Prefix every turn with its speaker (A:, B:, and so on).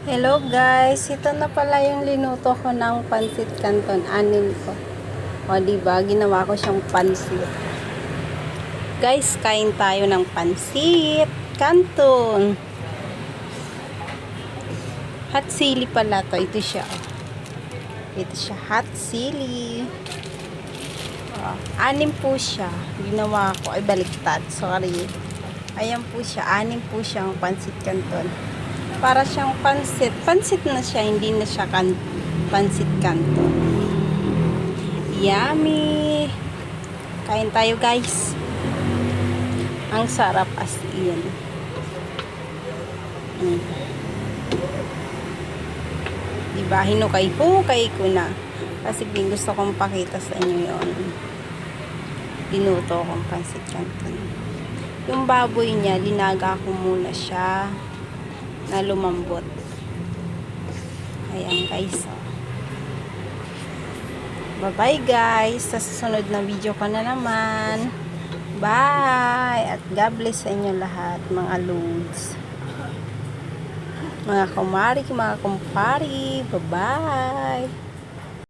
A: Hello guys, ito na pala yung linuto ko ng pansit canton, anin ko. O diba, ginawa ko siyang pansit. Guys, kain tayo ng pansit canton. Hot sili pala to, ito siya. Ito siya, hot sili. Anim po siya. Ginawa ko, ay baliktad, sorry. Ayan po siya, anim po siyang pansit canton. Para siyang pansit. Pansit na siya, hindi na siya pansit canton. Yummy! Kain tayo guys. Ang sarap as in. Diba, hinukay-hukay ko na. Kasi gusto kong pakita sa inyo yon. Dinuto kong pansit canton. Yung baboy niya, linaga ko muna siya na lumambot. Ayan guys. Bye-bye guys. Sa susunod na video ko na naman. Bye! At God bless sa inyo lahat, mga loads. Mga kumari, mga kumpari. Bye-bye!